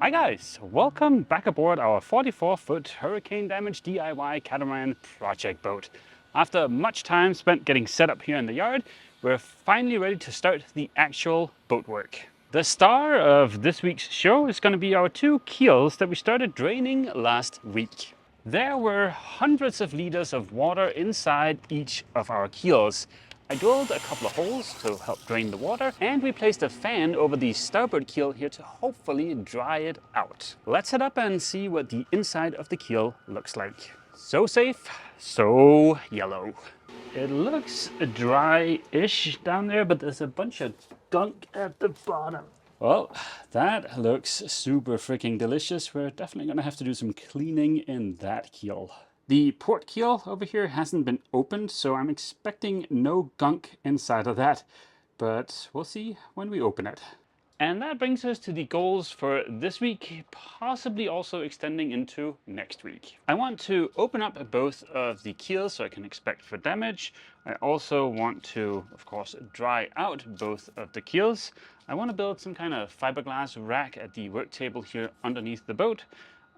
Hi guys, welcome back aboard our 44-foot hurricane damage DIY catamaran project boat. After much time spent getting set up here in the yard, we're finally ready to start the actual boat work. The star of this week's show is going to be our two keels that we started draining last week. There were hundreds of liters of water inside each of our keels. I drilled a couple of holes to help drain the water, and we placed a fan over the starboard keel here to hopefully dry it out. Let's head up and see what the inside of the keel looks like. So safe, so yellow. It looks dry-ish down there, but there's a bunch of gunk at the bottom. Well, that looks super freaking delicious. We're definitely gonna have to do some cleaning in that keel. The port keel over here hasn't been opened, so I'm expecting no gunk inside of that, but we'll see when we open it. And that brings us to the goals for this week, possibly also extending into next week. I want to open up both of the keels so I can inspect for damage. I also want to, of course, dry out both of the keels. I want to build some kind of fiberglass rack at the work table here underneath the boat.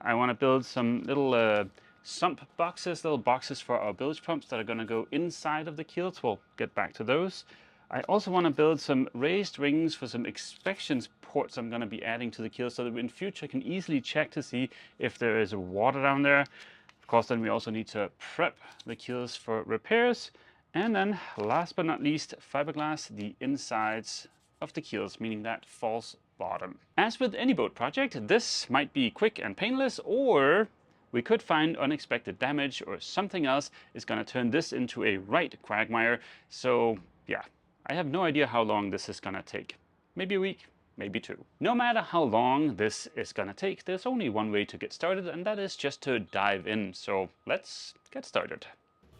I want to build some little Sump boxes, little boxes for our bilge pumps that are going to go inside of the keels. We'll get back to those. I also want to build some raised rings for some inspection ports I'm going to be adding to the keel so that in future I can easily check to see if there is water down there. Of course, then we also need to prep the keels for repairs. And then last but not least, fiberglass the insides of the keels, meaning that false bottom. As with any boat project, this might be quick and painless, or we could find unexpected damage or something else is going to turn this into a right quagmire. So yeah, I have no idea how long this is going to take. Maybe a week, maybe two. No matter how long this is going to take, there's only one way to get started, and that is just to dive in. So let's get started.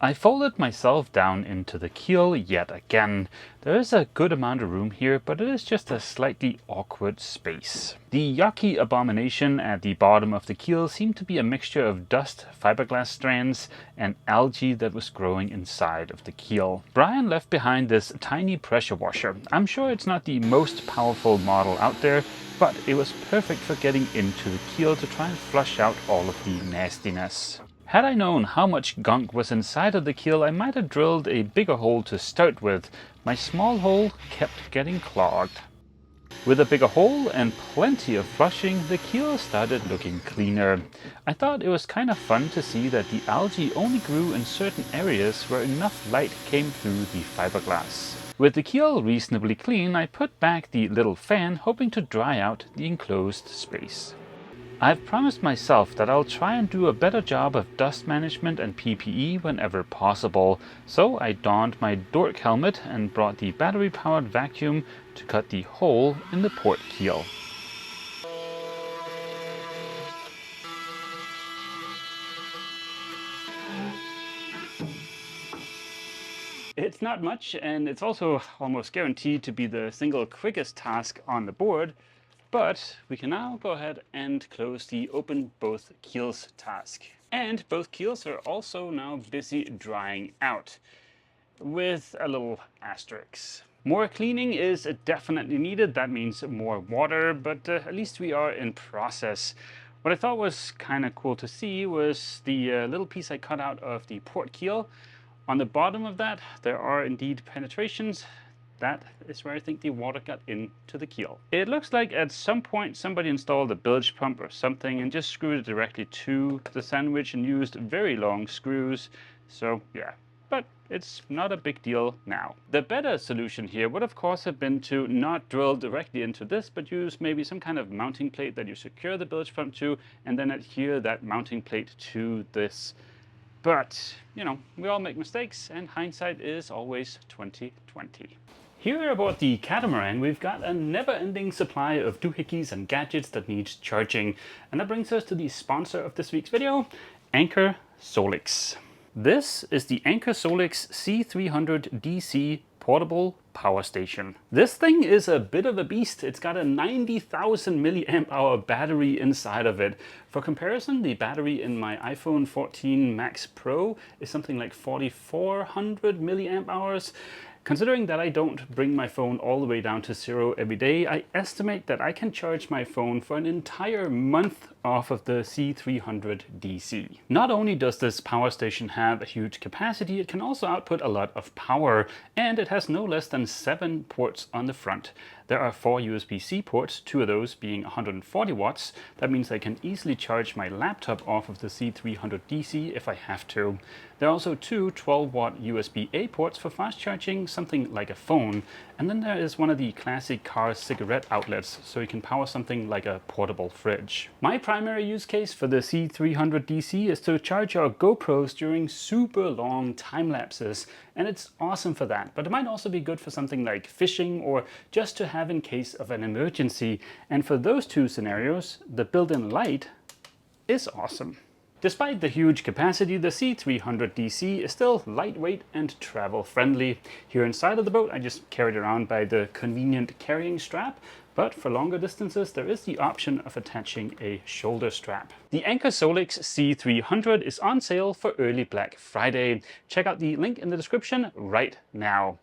I folded myself down into the keel yet again. There is a good amount of room here, but it is just a slightly awkward space. The yucky abomination at the bottom of the keel seemed to be a mixture of dust, fiberglass strands, and algae that was growing inside of the keel. Brian left behind this tiny pressure washer. I'm sure it's not the most powerful model out there, but it was perfect for getting into the keel to try and flush out all of the nastiness. Had I known how much gunk was inside of the keel, I might have drilled a bigger hole to start with. My small hole kept getting clogged. With a bigger hole and plenty of flushing, the keel started looking cleaner. I thought it was kind of fun to see that the algae only grew in certain areas where enough light came through the fiberglass. With the keel reasonably clean, I put back the little fan, hoping to dry out the enclosed space. I've promised myself that I'll try and do a better job of dust management and PPE whenever possible, so I donned my dork helmet and brought the battery-powered vacuum to cut the hole in the port keel. It's not much, and it's also almost guaranteed to be the single quickest task on the board. But we can now go ahead and close the open both keels task. And both keels are also now busy drying out, with a little asterisk. More cleaning is definitely needed. That means more water, but at least we are in process. What I thought was kind of cool to see was the little piece I cut out of the port keel. On the bottom of that, there are indeed penetrations. That is where I think the water got into the keel. It looks like at some point somebody installed a bilge pump or something and just screwed it directly to the sandwich and used very long screws. So yeah, but it's not a big deal now. The better solution here would of course have been to not drill directly into this, but use maybe some kind of mounting plate that you secure the bilge pump to and then adhere that mounting plate to this. But, you know, we all make mistakes and hindsight is always 20/20. Here aboard the catamaran, we've got a never-ending supply of doohickeys and gadgets that need charging. And that brings us to the sponsor of this week's video, Anker Solix. This is the Anker Solix C300 DC portable power station. This thing is a bit of a beast. It's got a 90,000 milliamp hour battery inside of it. For comparison, the battery in my iPhone 14 Max Pro is something like 4,400 milliamp hours. Considering that I don't bring my phone all the way down to zero every day, I estimate that I can charge my phone for an entire month off of the C300 DC. Not only does this power station have a huge capacity, it can also output a lot of power, and it has no less than 7 ports on the front. There are 4 USB-C ports, 2 of those being 140 watts. That means I can easily charge my laptop off of the C300 DC if I have to. There are also 2 12-watt USB-A ports for fast charging, something like a phone. And then there is one of the classic car cigarette outlets, so you can power something like a portable fridge. My primary use case for the C300 DC is to charge our GoPros during super long time lapses. And it's awesome for that, but it might also be good for something like fishing or just to have in case of an emergency. And for those 2 scenarios, the built-in light is awesome. Despite the huge capacity, the C300 DC is still lightweight and travel friendly. Here inside of the boat, I just carry it around by the convenient carrying strap, but for longer distances, there is the option of attaching a shoulder strap. The Anker Solix C300 is on sale for early Black Friday. Check out the link in the description right now.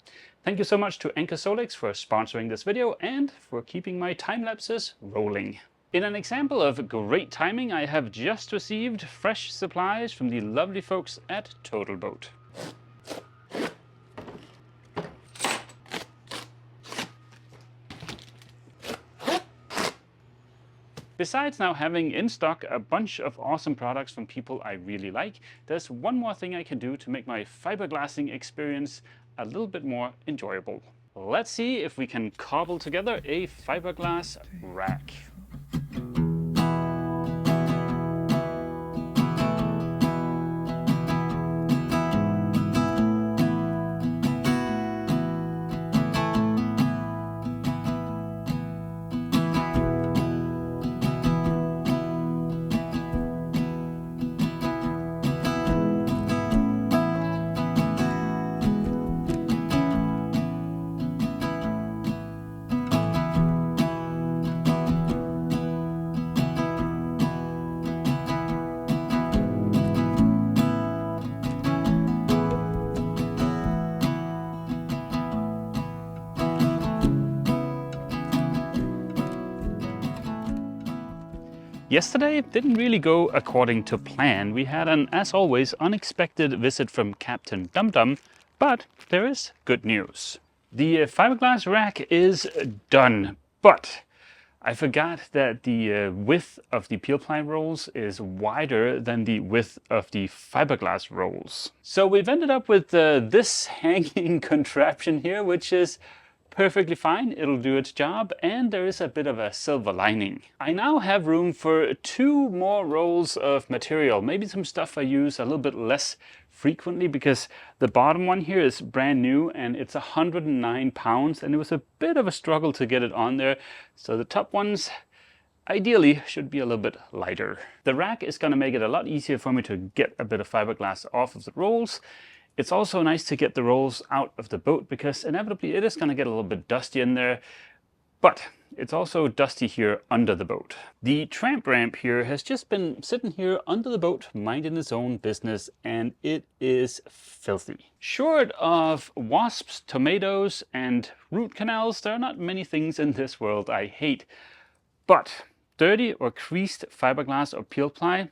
Thank you so much to Anker Solix for sponsoring this video and for keeping my time lapses rolling. In an example of great timing, I have just received fresh supplies from the lovely folks at TotalBoat. Besides now having in stock a bunch of awesome products from people I really like, there's one more thing I can do to make my fiberglassing experience a little bit more enjoyable. Let's see if we can cobble together a fiberglass rack. Yesterday didn't really go according to plan. We had an, as always, unexpected visit from Captain Dum Dum, but there is good news. The fiberglass rack is done, but I forgot that the width of the peel ply rolls is wider than the width of the fiberglass rolls. So we've ended up with this hanging contraption here, which is perfectly fine, it'll do its job, and there is a bit of a silver lining. I now have room for 2 more rolls of material, maybe some stuff I use a little bit less frequently, because the bottom one here is brand new and it's 109 pounds and it was a bit of a struggle to get it on there. So the top ones ideally should be a little bit lighter. The rack is going to make it a lot easier for me to get a bit of fiberglass off of the rolls. It's also nice to get the rolls out of the boat because inevitably it is going to get a little bit dusty in there, but it's also dusty here under the boat. The tramp ramp here has just been sitting here under the boat minding its own business and it is filthy. Short of wasps, tomatoes and root canals, there are not many things in this world I hate, but dirty or creased fiberglass or peel ply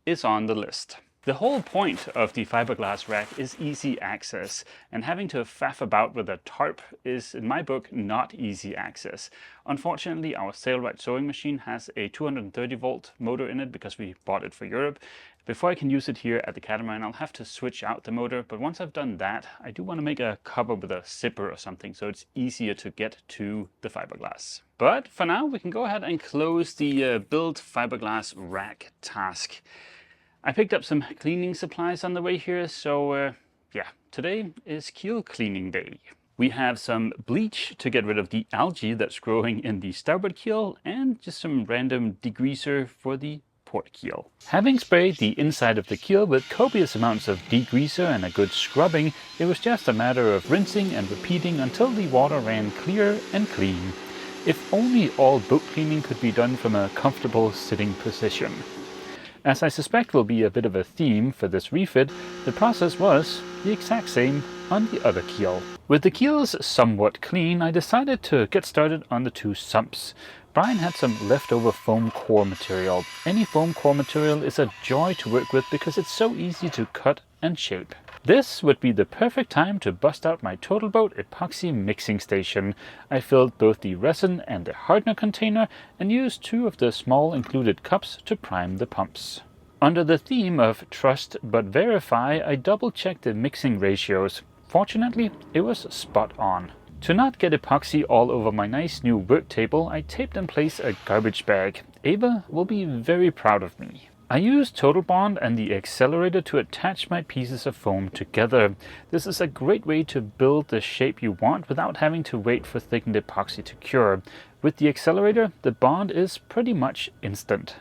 is on the list. The whole point of the fiberglass rack is easy access, and having to faff about with a tarp is, in my book, not easy access. Unfortunately, our Sailrite sewing machine has a 230 volt motor in it because we bought it for Europe. Before I can use it here at the catamaran, I'll have to switch out the motor, but once I've done that, I do want to make a cover with a zipper or something so it's easier to get to the fiberglass. But for now, we can go ahead and close the build fiberglass rack task. I picked up some cleaning supplies on the way here, so yeah, today is keel cleaning day. We have some bleach to get rid of the algae that's growing in the starboard keel and just some random degreaser for the port keel. Having sprayed the inside of the keel with copious amounts of degreaser and a good scrubbing, it was just a matter of rinsing and repeating until the water ran clear and clean. If only all boat cleaning could be done from a comfortable sitting position. As I suspect will be a bit of a theme for this refit, the process was the exact same on the other keel. With the keels somewhat clean, I decided to get started on the two sumps. Brian had some leftover foam core material. Any foam core material is a joy to work with because it's so easy to cut and shape. This would be the perfect time to bust out my TotalBoat epoxy mixing station. I filled both the resin and the hardener container and used 2 of the small included cups to prime the pumps. Under the theme of trust but verify, I double-checked the mixing ratios. Fortunately, it was spot on. To not get epoxy all over my nice new work table, I taped in place a garbage bag. Ava will be very proud of me. I used TotalBond and the accelerator to attach my pieces of foam together. This is a great way to build the shape you want without having to wait for thickened epoxy to cure. With the accelerator, the bond is pretty much instant.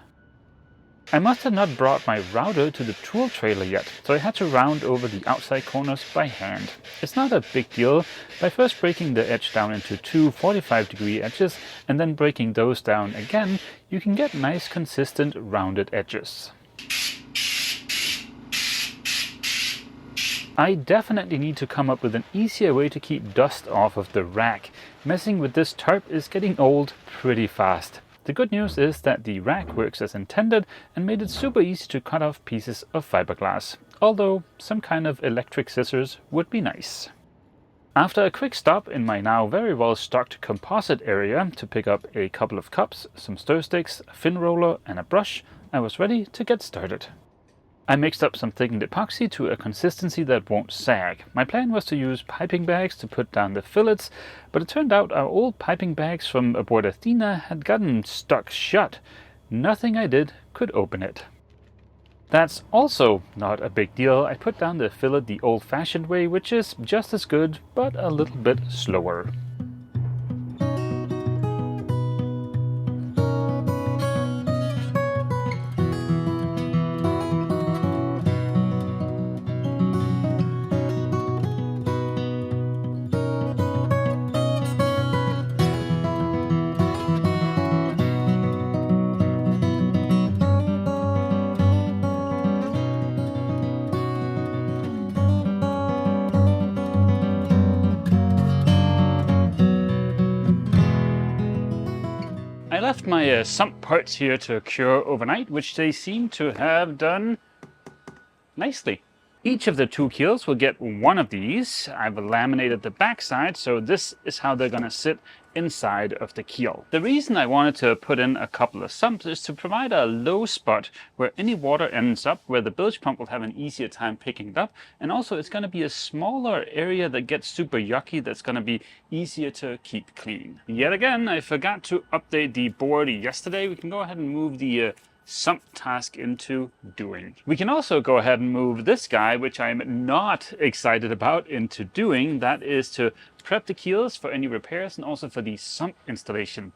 I must have not brought my router to the tool trailer yet, so I had to round over the outside corners by hand. It's not a big deal. By first breaking the edge down into 2 45-degree edges and then breaking those down again, you can get nice consistent rounded edges. I definitely need to come up with an easier way to keep dust off of the rack. Messing with this tarp is getting old pretty fast. The good news is that the rack works as intended and made it super easy to cut off pieces of fiberglass, although some kind of electric scissors would be nice. After a quick stop in my now very well stocked composite area to pick up a couple of cups, some stir sticks, a fin roller and a brush, I was ready to get started. I mixed up some thickened epoxy to a consistency that won't sag. My plan was to use piping bags to put down the fillets, but it turned out our old piping bags from aboard Athena had gotten stuck shut. Nothing I did could open it. That's also not a big deal. I put down the fillet the old-fashioned way, which is just as good, but a little bit slower. I left my sump parts here to cure overnight, which they seem to have done nicely. Each of the 2 keels will get 1 of these. I've laminated the backside, so this is how they're gonna sit inside of the keel. The reason I wanted to put in a couple of sumps is to provide a low spot where any water ends up, where the bilge pump will have an easier time picking it up, and also it's gonna be a smaller area that gets super yucky that's gonna be easier to keep clean. Yet again, I forgot to update the board yesterday. We can go ahead and move the sump task into doing. We can also go ahead and move this guy, which I'm not excited about, into doing. That is to prep the keels for any repairs and also for the sump installation.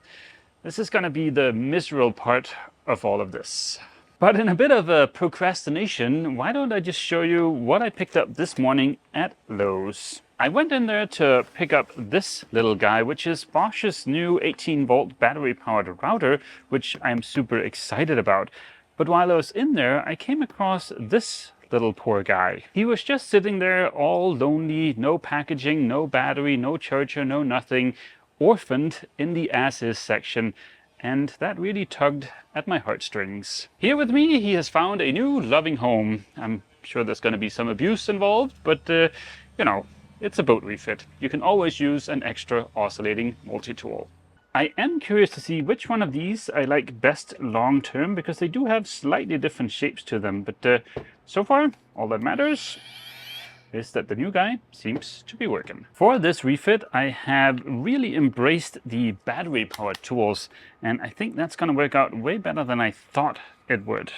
This is going to be the miserable part of all of this. But in a bit of a procrastination, why don't I just show you what I picked up this morning at Lowe's. I went in there to pick up this little guy, which is Bosch's new 18-volt battery-powered router, which I'm super excited about. But while I was in there, I came across this little poor guy. He was just sitting there all lonely, no packaging, no battery, no charger, no nothing, orphaned in the as-is section. And that really tugged at my heartstrings. Here with me, he has found a new loving home. I'm sure there's going to be some abuse involved, but you know, it's a boat refit. You can always use an extra oscillating multi-tool. I am curious to see which one of these I like best long-term, because they do have slightly different shapes to them. But so far, all that matters is that the new guy seems to be working. For this refit, I have really embraced the battery-powered tools, and I think that's going to work out way better than I thought it would.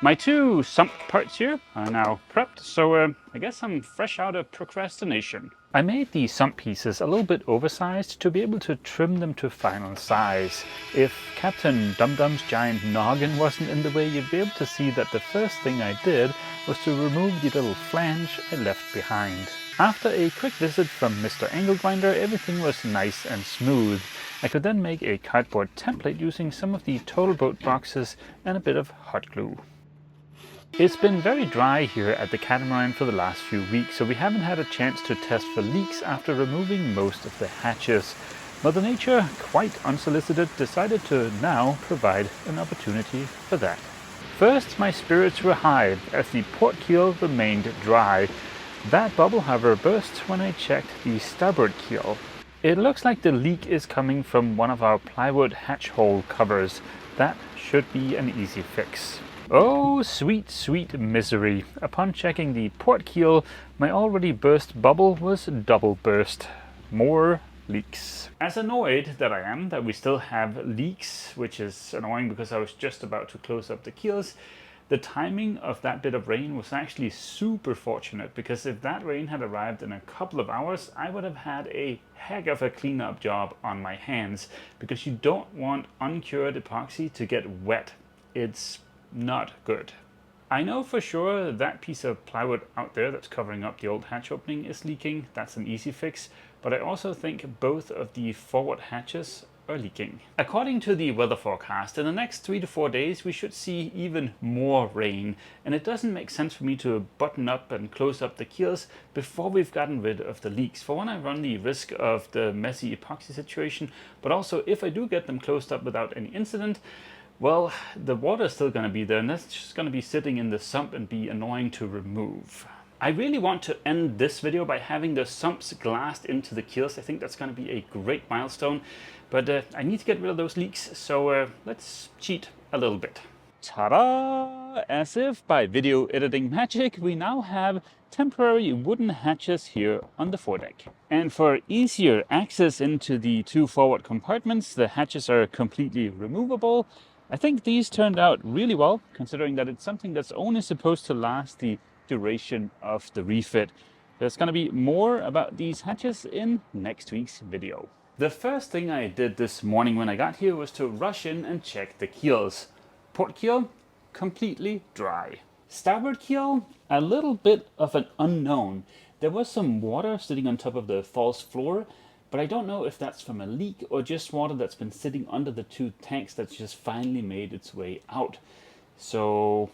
My 2 sump parts here are now prepped, so I guess I'm fresh out of procrastination. I made the sump pieces a little bit oversized to be able to trim them to final size. If Captain Dum-Dum's giant noggin wasn't in the way, you'd be able to see that the first thing I did was to remove the little flange I left behind. After a quick visit from Mr. Angle Grinder, everything was nice and smooth. I could then make a cardboard template using some of the TotalBoat boxes and a bit of hot glue. It's been very dry here at the catamaran for the last few weeks, so we haven't had a chance to test for leaks after removing most of the hatches. Mother Nature, quite unsolicited, decided to now provide an opportunity for that. First, my spirits were high as the port keel remained dry. That bubble, however, burst when I checked the starboard keel. It looks like the leak is coming from one of our plywood hatch hole covers. That should be an easy fix. Oh, sweet, sweet misery. Upon checking the port keel, my already burst bubble was double burst. More leaks. As annoyed that I am that we still have leaks, which is annoying because I was just about to close up the keels, the timing of that bit of rain was actually super fortunate, because if that rain had arrived in a couple of hours, I would have had a heck of a cleanup job on my hands, because you don't want uncured epoxy to get wet. It's not good. I know for sure that piece of plywood out there that's covering up the old hatch opening is leaking. That's an easy fix, but I also think both of the forward hatches are leaking. According to the weather forecast, in the next 3 to 4 days we should see even more rain, and it doesn't make sense for me to button up and close up the keels before we've gotten rid of the leaks. For one, I run the risk of the messy epoxy situation, but also if I do get them closed up without any incident, well, the water is still going to be there, and that's just going to be sitting in the sump and be annoying to remove. I really want to end this video by having the sumps glassed into the keels. I think that's going to be a great milestone, but I need to get rid of those leaks, so let's cheat a little bit. Ta-da! As if by video editing magic, we now have temporary wooden hatches here on the foredeck. And for easier access into the two forward compartments, the hatches are completely removable. I think these turned out really well, considering that it's something that's only supposed to last the duration of the refit. There's going to be more about these hatches in next week's video. The first thing I did this morning when I got here was to rush in and check the keels. Port keel, completely dry. Starboard keel, a little bit of an unknown. There was some water sitting on top of the false floor, but I don't know if that's from a leak or just water that's been sitting under the two tanks that's just finally made its way out. So,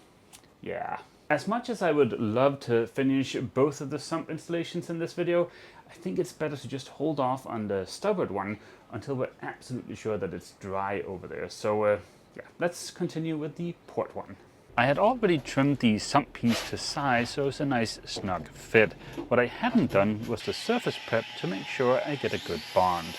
yeah. As much as I would love to finish both of the sump installations in this video, I think it's better to just hold off on the starboard one until we're absolutely sure that it's dry over there. So, yeah, let's continue with the port one. I had already trimmed the sump piece to size, so it's a nice snug fit. What I hadn't done was the surface prep to make sure I get a good bond.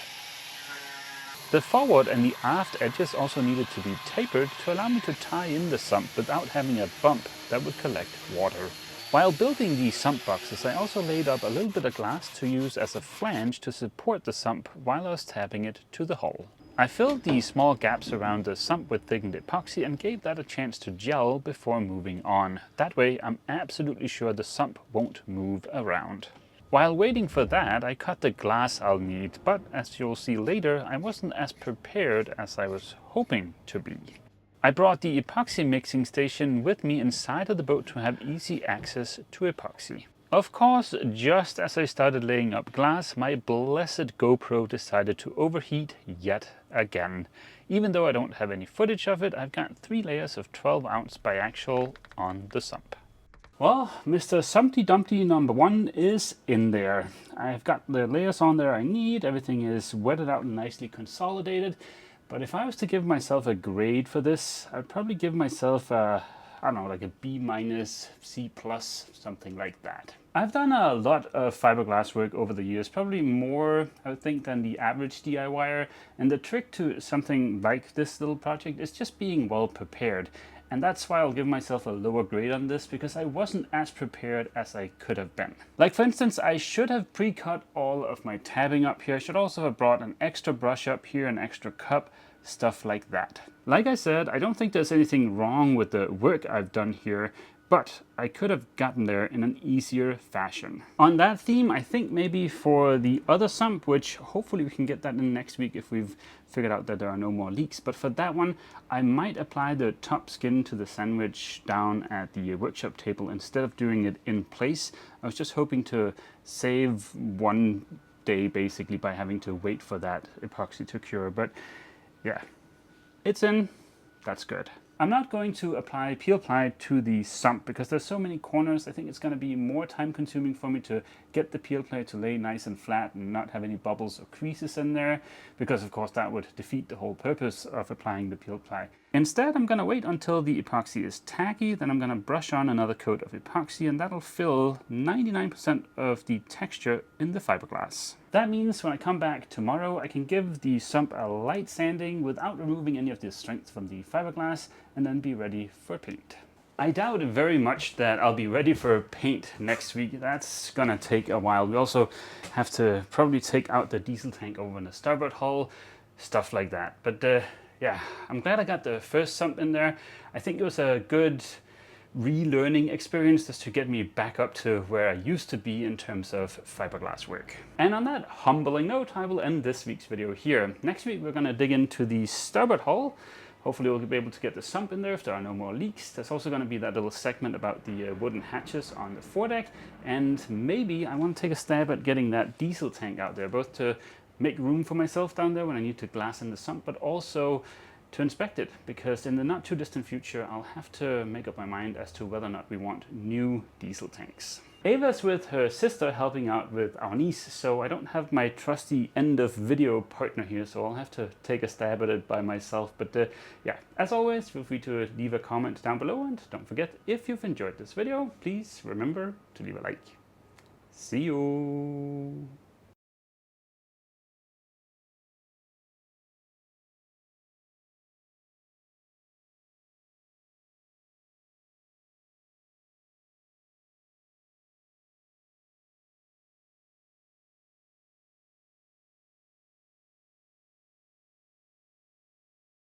The forward and the aft edges also needed to be tapered to allow me to tie in the sump without having a bump that would collect water. While building the sump boxes, I also laid up a little bit of glass to use as a flange to support the sump while I was tapping it to the hull. I filled the small gaps around the sump with thickened epoxy and gave that a chance to gel before moving on. That way I'm absolutely sure the sump won't move around. While waiting for that, I cut the glass I'll need, but as you'll see later, I wasn't as prepared as I was hoping to be. I brought the epoxy mixing station with me inside of the boat to have easy access to epoxy. Of course, just as I started laying up glass, my blessed GoPro decided to overheat yet again. Even though I don't have any footage of it, I've got 3 layers of 12-ounce biaxial on the sump. Well, Mr. Sumpty Dumpty number 1 is in there. I've got the layers on there I need, everything is wetted out and nicely consolidated. But if I was to give myself a grade for this, I'd probably give myself a, I don't know, like a B-, C+, something like that. I've done a lot of fiberglass work over the years, probably more, I would think, than the average DIYer. And the trick to something like this little project is just being well prepared. And that's why I'll give myself a lower grade on this, because I wasn't as prepared as I could have been. Like for instance, I should have pre-cut all of my tabbing up here. I should also have brought an extra brush up here, an extra cup, stuff like that. Like I said, I don't think there's anything wrong with the work I've done here, but I could have gotten there in an easier fashion. On that theme, I think maybe for the other sump, which hopefully we can get that in next week if we've figured out that there are no more leaks, but for that one, I might apply the top skin to the sandwich down at the workshop table instead of doing it in place. I was just hoping to save 1 day basically by having to wait for that epoxy to cure. But yeah, it's in. That's good. I'm not going to apply peel ply to the sump because there's so many corners. I think it's going to be more time consuming for me to get the peel ply to lay nice and flat and not have any bubbles or creases in there, because of course that would defeat the whole purpose of applying the peel ply. Instead, I'm going to wait until the epoxy is tacky, then I'm going to brush on another coat of epoxy, and that'll fill 99% of the texture in the fiberglass. That means when I come back tomorrow, I can give the sump a light sanding without removing any of the strength from the fiberglass, and then be ready for paint. I doubt very much that I'll be ready for paint next week. That's gonna take a while. We also have to probably take out the diesel tank over in the starboard hull, stuff like that. But yeah, I'm glad I got the first sump in there. I think it was a good relearning experience just to get me back up to where I used to be in terms of fiberglass work. And on that humbling note, I will end this week's video here. Next week we're gonna dig into the starboard hull. Hopefully we'll be able to get the sump in there if there are no more leaks. There's also going to be that little segment about the wooden hatches on the foredeck, and maybe I want to take a stab at getting that diesel tank out there, both to make room for myself down there when I need to glass in the sump, but also to inspect it, because in the not too distant future I'll have to make up my mind as to whether or not we want new diesel tanks. Ava's with her sister helping out with our niece, so I don't have my trusty end of video partner here, so I'll have to take a stab at it by myself. But yeah, as always, feel free to leave a comment down below, and don't forget, if you've enjoyed this video, please remember to leave a like. See you!